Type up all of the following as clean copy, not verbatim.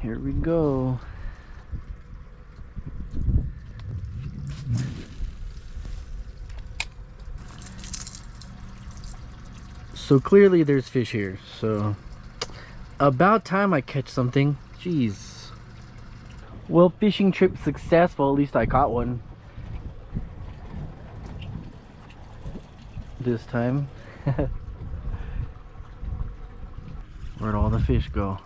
Here we go. So clearly there's fish here. So about time I catch something. Jeez. Well, fishing trip successful. At least I caught one. This time. Where'd all the fish go?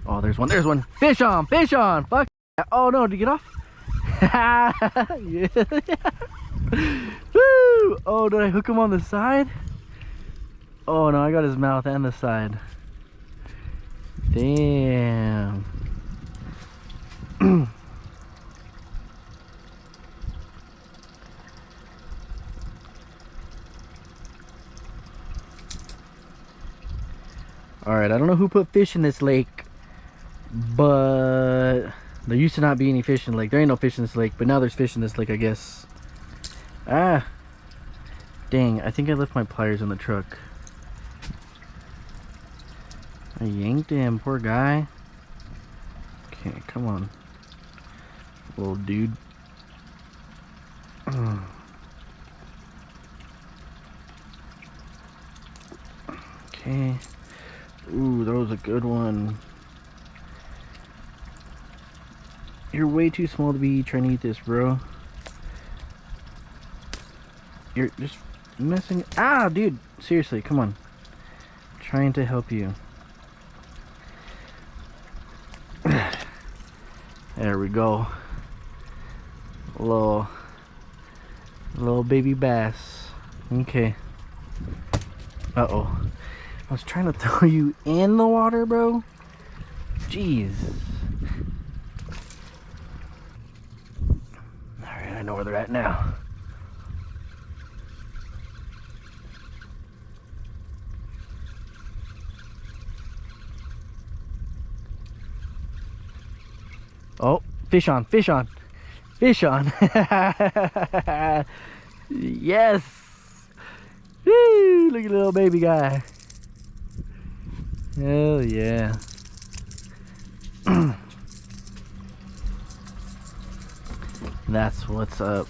Oh, there's one. There's one. Fish on! Fish on! Fuck! Oh no! Did you get off? Yeah. Woo! Oh, did I hook him on the side? Oh no! I got his mouth and the side. Damn. Alright, I don't know who put fish in this lake, but there used to not be any fish in the lake. There ain't no fish in this lake, but now there's fish in this lake, I guess. Ah! Dang, I think I left my pliers in the truck. I yanked him, poor guy. Okay, come on. Little dude. Okay. Ooh, that was a good one. You're way too small to be trying to eat this, bro. You're just messing. Ah, dude. Seriously, come on. I'm trying to help you. There we go. Little baby bass. Okay. Uh-oh. I was trying to throw you in the water, bro. Jeez. Alright, I know where they're at now. Oh, fish on, fish on, fish on. Yes. Woo, look at the little baby guy. Hell yeah. That's what's up.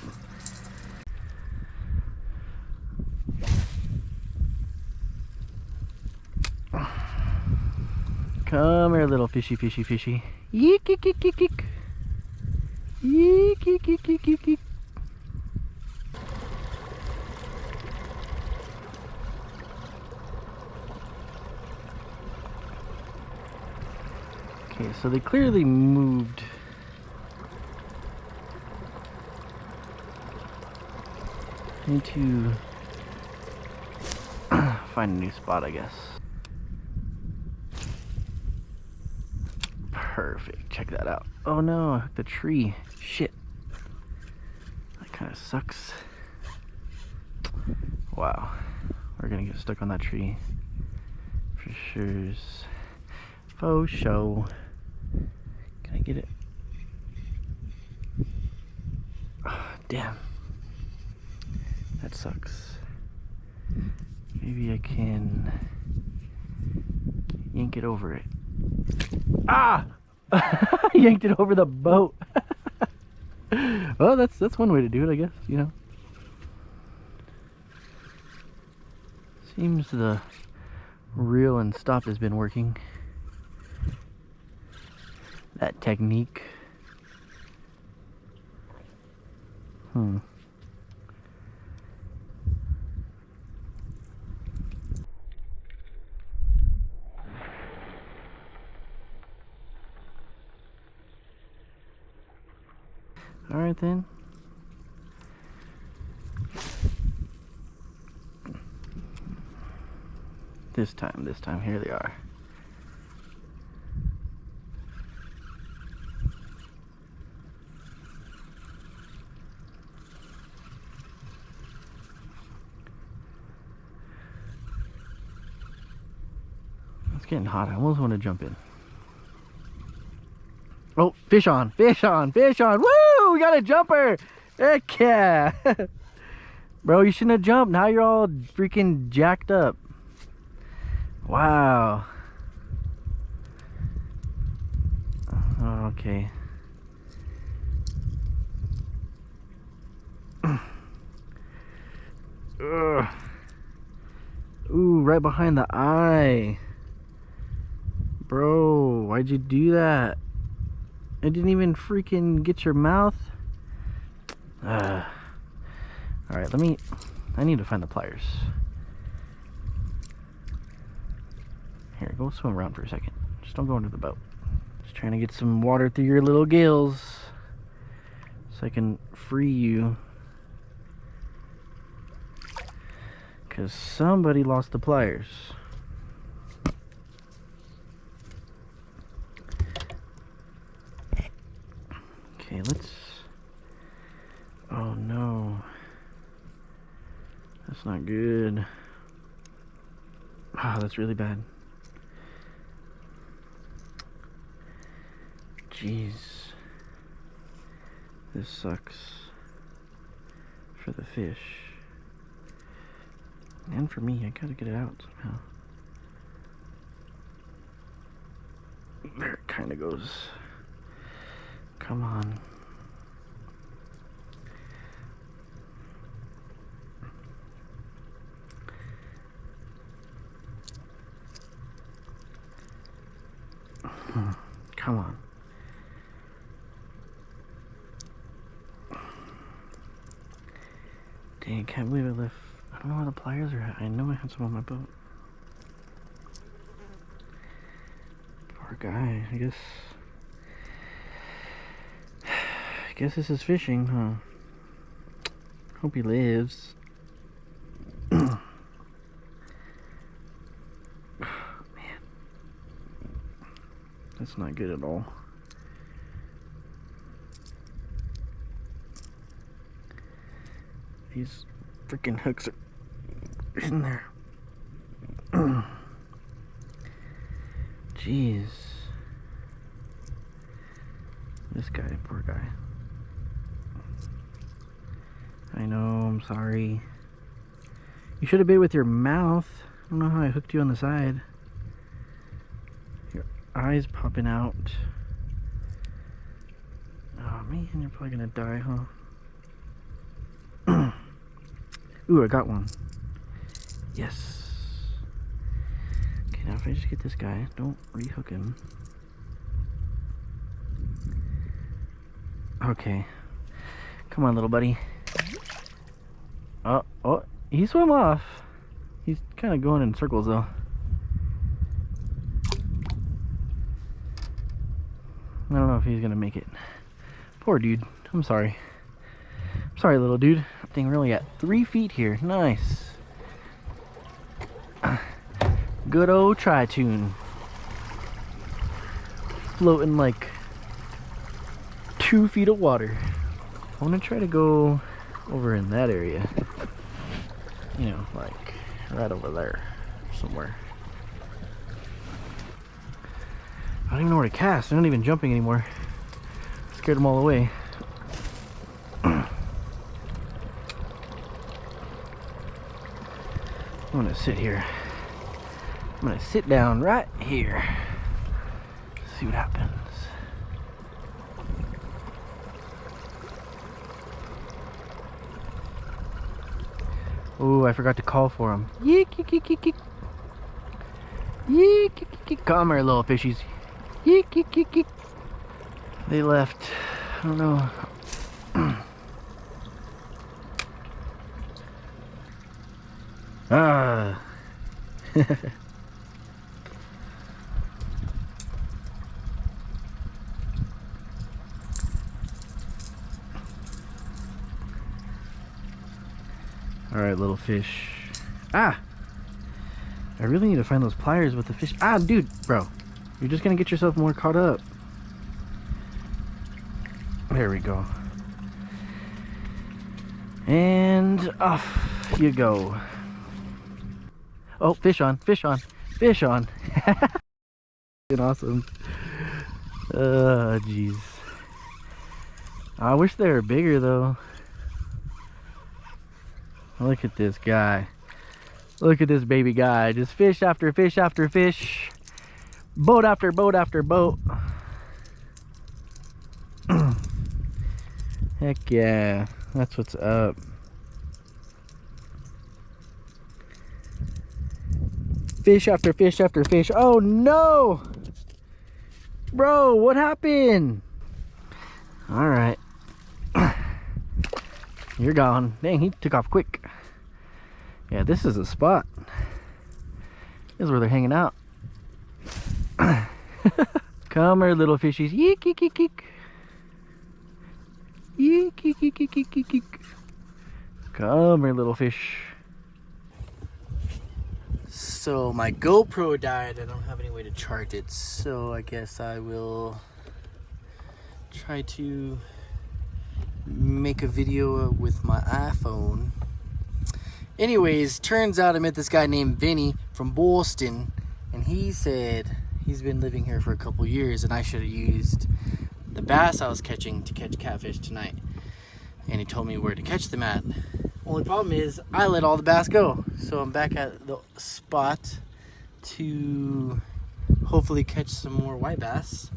Come here, little fishy, fishy, fishy. Yeek, yeek, yeek, yeek, yeek. Yeek, yeek, yeek, yeek, yeek, yeek. Okay, so they clearly moved. I need to find a new spot, I guess. Perfect. Check that out. Oh no, I hooked the tree. Shit. That kind of sucks. Wow. We're gonna get stuck on that tree. For sure. Faux show. Can I get it? Oh, damn. That sucks. Maybe I can yank it over it. Ah! Yanked it over the boat. Well, that's one way to do it, I guess, you know. Seems the reel and stop has been working. That technique. All right then. This time, here they are. It's getting hot. I almost want to jump in. Oh, fish on, fish on, fish on. Woo! We got a jumper. Heck yeah. Bro, you shouldn't have jumped. Now you're all freaking jacked up. Wow. Okay. Ugh. Ooh, right behind the eye. Bro, why'd you do that? It didn't even freaking get your mouth. Alright, I need to find the pliers. Here, go swim around for a second. Just don't go into the boat. Just trying to get some water through your little gills so I can free you. Because somebody lost the pliers. Okay, let's... Oh no. That's not good. Ah, that's really bad. Jeez. This sucks for the fish. And for me, I gotta get it out somehow. There it kinda goes. Come on. Come on. Dang, can't believe I left. I don't know where the pliers are at. I know I had some on my boat. Poor guy. I guess this is fishing, huh? Hope he lives. Man. That's not good at all. These freaking hooks are in there. Jeez. This guy, poor guy. I know, I'm sorry. You should have bit with your mouth. I don't know how I hooked you on the side. Your eyes popping out. Oh man, you're probably gonna die, huh? Ooh, I got one. Yes. Okay, now if I just get this guy, don't rehook him. Okay. Come on, little buddy. Oh, he swam off. He's kind of going in circles, though. I don't know if he's gonna make it. Poor dude. I'm sorry. Sorry, little dude. Thing really at 3 feet here. Nice. Good old tri-tune. Floating like 2 feet of water. I want to try to go over in that area. You know, like right over there somewhere. I don't even know where to cast. They're not even jumping anymore. Scared them all away. I'm gonna sit here. I'm gonna sit down right here. See what happens. Oh, I forgot to call for him. Yeek, yeek, yeek, yeek, yeek. Yeek, yeek, yeek, yeek. Come here, little fishies. Yeek, yeek, yeek, yeek. They left. I don't know. Ah. All right, little fish. Ah! I really need to find those pliers with the fish. Ah, dude, bro. You're just gonna get yourself more caught up. There we go. And off you go. Oh, fish on, fish on, fish on. Awesome. Jeez. I wish they were bigger though. Look at this guy. Look at this baby guy. Just fish after fish after fish. Boat after boat after boat. Heck yeah, that's what's up. Fish after fish after fish. Oh no! Bro, what happened? Alright. You're gone. Dang, he took off quick. Yeah, this is a spot. This is where they're hanging out. Come here, little fishies. Yeek, yeek, yeek, yeek. Yeek, yeek, yeek, yeek, yeek, yeek, yeek. Come here, little fish. So my GoPro died. I don't have any way to charge it, so I guess I will try to make a video with my iPhone. Anyways, turns out I met this guy named Vinny from Boston, and he said he's been living here for a couple years, and I should have used the bass I was catching to catch catfish tonight. And he told me where to catch them at. Only problem is I let all the bass go, so I'm back at the spot to hopefully catch some more white bass.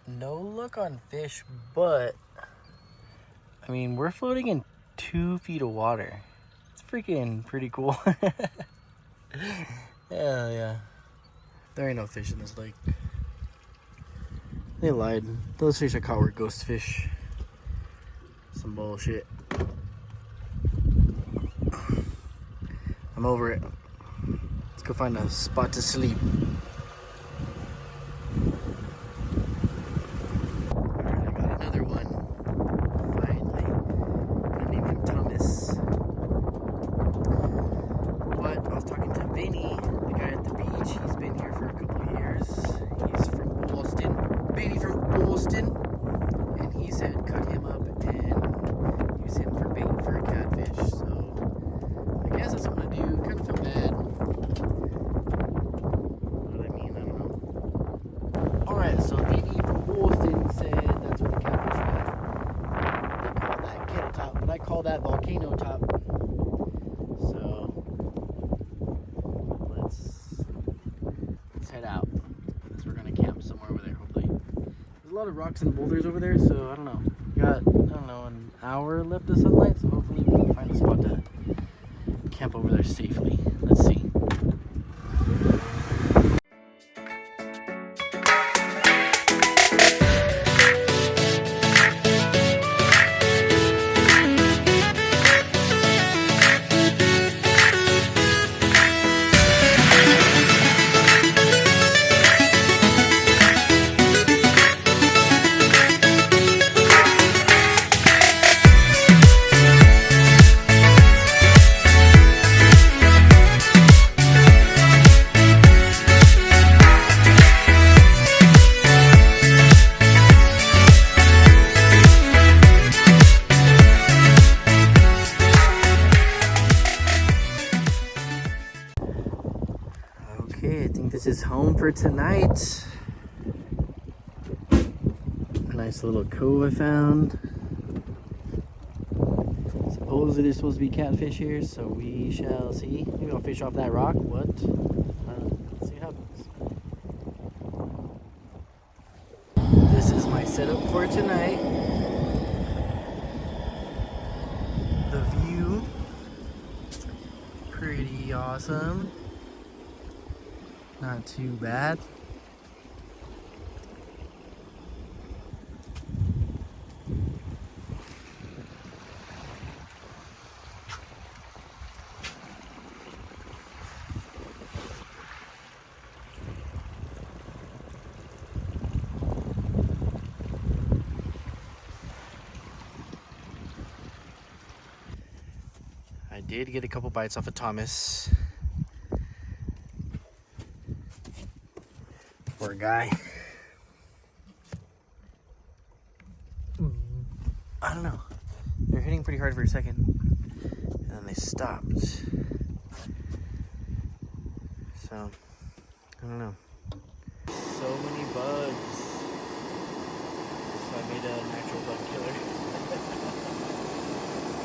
No luck on fish, but I mean, we're floating in 2 feet of water. It's freaking pretty cool. Hell yeah. There ain't no fish in this lake. They lied. Those fish I caught were ghost fish. Some bullshit. I'm over it. Let's go find a spot to sleep. Alright, I got another one. Finally. I'm gonna name him Thomas. But I was talking to Vinny, the guy at the beach. He's been here for a couple of years. He's from Boston. Vinny from Boston. And he said cut him up and use him for bait for a catfish. So I guess that's what I'm gonna do. Kind of feel bad. What I mean, I don't know. Alright, so Vinny from Boston said that's where the catfish are at. They call that kettle top, but I call that volcano top. So let's head out. So we're gonna camp somewhere over there, hopefully. There's a lot of rocks and boulders over there, so I don't know. We got, I don't know, an hour left of sunlight, so hopefully we can find a spot to camp over there safely. Let's see. Okay, I think this is home for tonight. A nice little cove I found. Supposedly there's supposed to be catfish here, so we shall see. Maybe I'll fish off that rock. What? Let's see what happens. This is my setup for tonight. The view, pretty awesome. Not too bad. I did get a couple bites off of Thomas. Poor guy. I don't know. They're hitting pretty hard for a second, and then they stopped. So, I don't know. So many bugs. So I made a natural bug killer.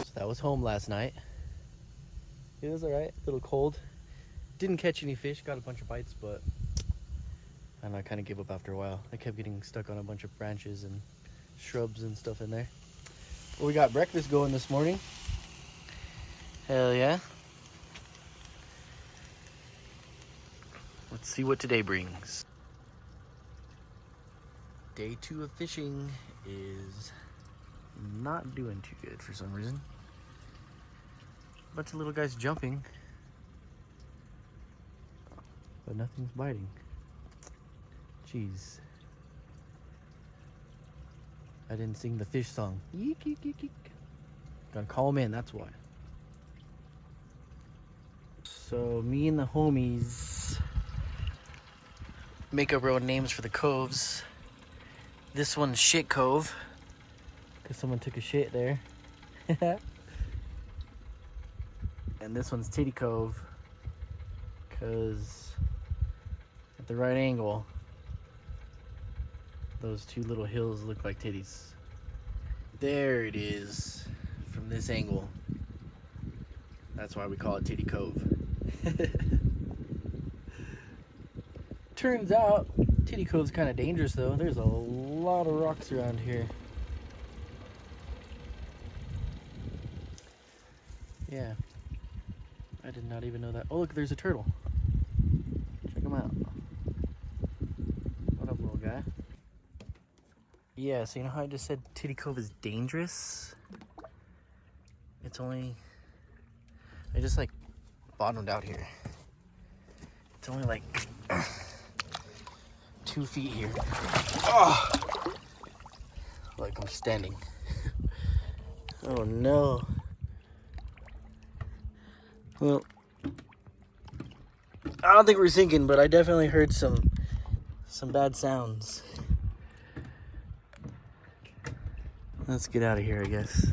So that was home last night. It was alright, a little cold. Didn't catch any fish, got a bunch of bites, but I don't know, I kind of gave up after a while. I kept getting stuck on a bunch of branches and shrubs and stuff in there. But we got breakfast going this morning. Hell yeah. Let's see what today brings. Day 2 of fishing is not doing too good for some reason. Bunch of little guys jumping, but nothing's biting. Jeez. I didn't sing the fish song. Yeek, yeek, yeek, yeek. Gotta call them in, that's why. So me and the homies make up our own names for the coves. This one's Shit Cove, because someone took a shit there. And this one's Titty Cove, because at the right angle, those two little hills look like titties. There it is, from this angle. That's why we call it Titty Cove. Turns out, Titty Cove's kind of dangerous though. There's a lot of rocks around here. Yeah. I did not even know that. Oh look, there's a turtle. Check him out. What up, little guy? Yeah, so you know how I just said Titty Cove is dangerous? It's only... I just like bottomed out here. It's only like 2 feet here. Oh! Like I'm standing. Oh no. Well, I don't think we're sinking, but I definitely heard some bad sounds. Let's get out of here, I guess.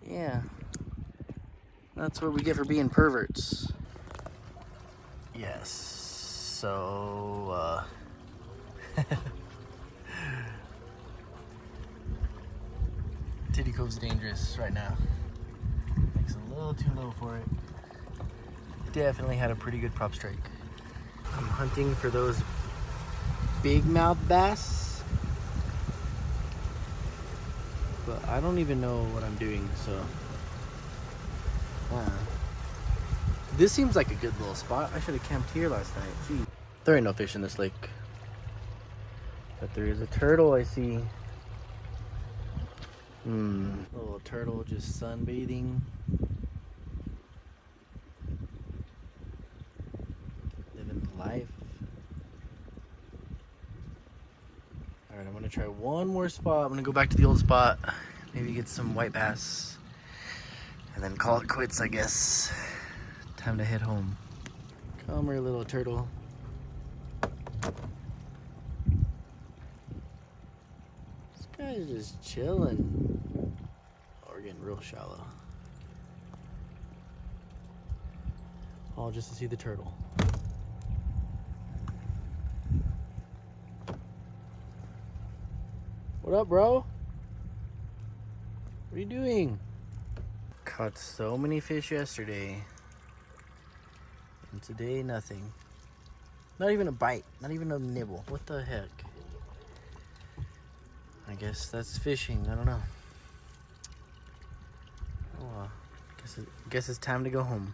Yeah. That's what we get for being perverts. Yes. So, Titty Cove's dangerous right now. Makes a little too low for it. Definitely had a pretty good prop strike. I'm hunting for those big mouth bass, but I don't even know what I'm doing, so this seems like a good little spot. I should have camped here last night. Gee. There ain't no fish in this lake, but there is a turtle I see. Little turtle just sunbathing. Living life. Alright, I'm gonna try one more spot. I'm gonna go back to the old spot. Maybe get some white bass. And then call it quits, I guess. Time to head home. Come here, little turtle. This guy's just chilling. Oh, we're getting real shallow. All just to see the turtle. What up, bro? What are you doing? Caught so many fish yesterday. And today, nothing. Not even a bite. Not even a nibble. What the heck? I guess that's fishing. I don't know. Oh, guess it's time to go home.